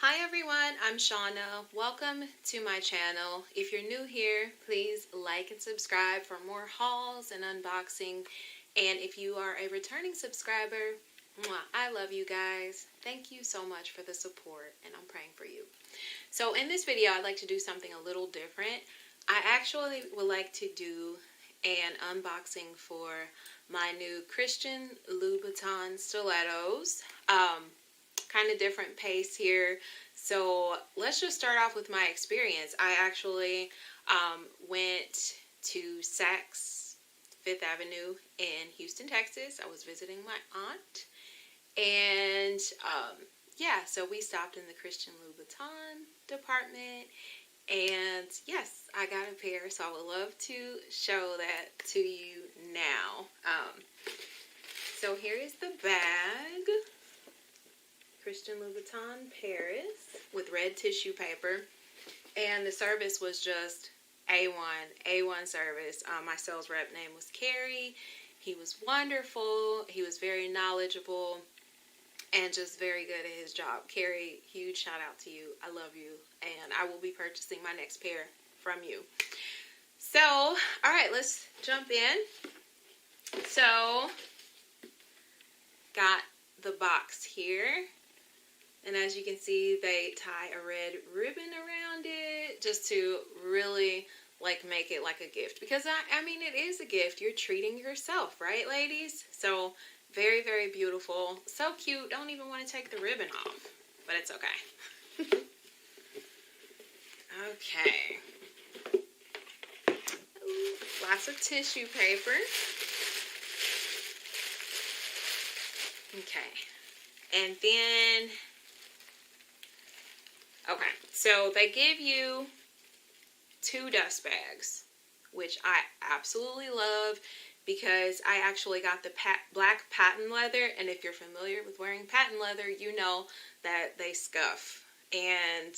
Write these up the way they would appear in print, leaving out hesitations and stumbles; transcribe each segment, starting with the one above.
Hi everyone, I'm Shauna. Welcome to my channel. If you're new here, please like and subscribe for more hauls and unboxing. And if you are a returning subscriber, I love you guys. Thank you so much for the support, and I'm praying for you. So in this video, I'd like to do something a little different. I actually would like to do an unboxing for my new Christian Louboutin stilettos. Kind of different pace here. So let's just start off with my experience. I actually went to Saks Fifth Avenue in Houston, Texas. I was visiting my aunt. And yeah, so we stopped in the Christian Louboutin department. And yes, I got a pair. So I would love to show that to you now. So here is the bag. Christian Louboutin Paris with red tissue paper, and the service was just A1 service. My sales rep name was Carrie. He was wonderful. He was very knowledgeable and just very good at his job. Carrie, huge shout out to you. I love you, and I will be purchasing my next pair from you. So, all right, let's jump in. So, got the box here. And as you can see, they tie a red ribbon around it just to really make it like a gift. Because I mean, it is a gift. You're treating yourself, right, ladies? So very, very beautiful. So cute. Don't even want to take the ribbon off, but it's okay. Okay. Ooh, lots of tissue paper. Okay. And then okay, so they give you 2 dust bags, which I absolutely love because I actually got the black patent leather, and if you're familiar with wearing patent leather, you know that they scuff. And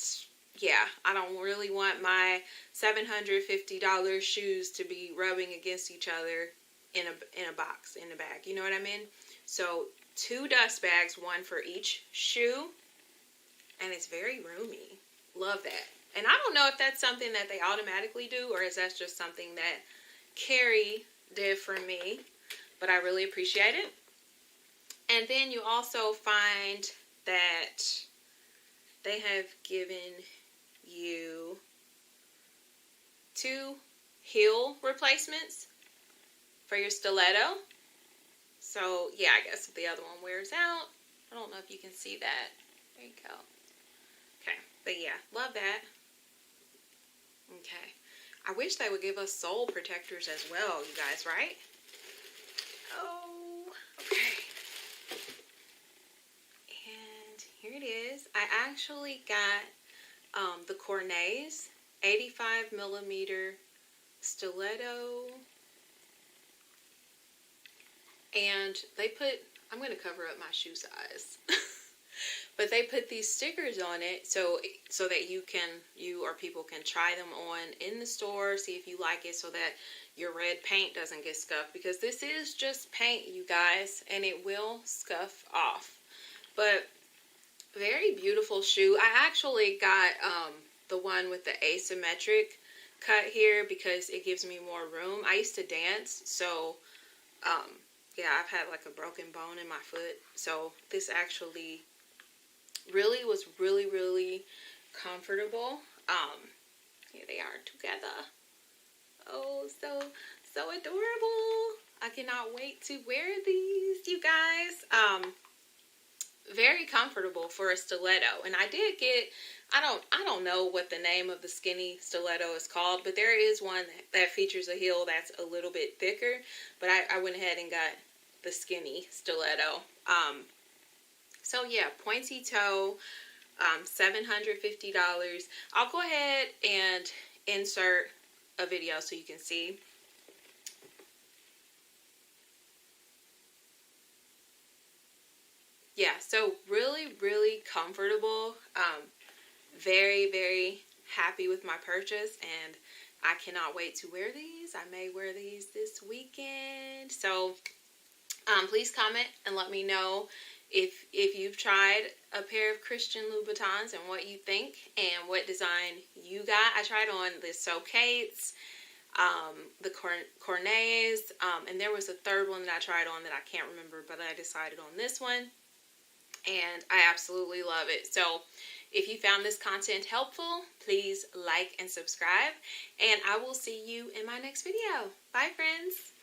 yeah, I don't really want my $750 shoes to be rubbing against each other in a box, in a bag, you know what I mean? So 2 dust bags, 1 for each shoe. And it's very roomy. Love that. And I don't know if that's something that they automatically do, or is that just something that Carrie did for me. But I really appreciate it. And then you also find that they have given you 2 heel replacements for your stiletto. So yeah, I guess if the other one wears out, I don't know if you can see that. There you go. Okay, but yeah, love that. Okay, I wish they would give us sole protectors as well, you guys, right? Oh, okay. And here it is. I actually got the Cornets 85mm stiletto. And they put, I'm going to cover up my shoe size. But they put these stickers on it so that you or people can try them on in the store, see if you like it, so that your red paint doesn't get scuffed. Because this is just paint, you guys, and it will scuff off. But very beautiful shoe. I actually got the one with the asymmetric cut here because it gives me more room. I used to dance, so yeah, I've had like a broken bone in my foot. So this actually really was really comfortable. Here they are together. Oh, so adorable. I cannot wait to wear these, you guys. Very comfortable for a stiletto. And I did get, I don't know what the name of the skinny stiletto is called, but there is one that features a heel that's a little bit thicker. But I went ahead and got the skinny stiletto. So yeah, pointy toe, $750. I'll go ahead and insert a video so you can see. Yeah, so really comfortable. Very happy with my purchase, and I cannot wait to wear these. I may wear these this weekend. So please comment and let me know if you've tried a pair of Christian Louboutins and what you think and what design you got. I tried on the Socates, the Cornets, and there was a third one that I tried on that I can't remember, but I decided on this one, and I absolutely love it. So if you found this content helpful, please like and subscribe, and I will see you in my next video. Bye, friends.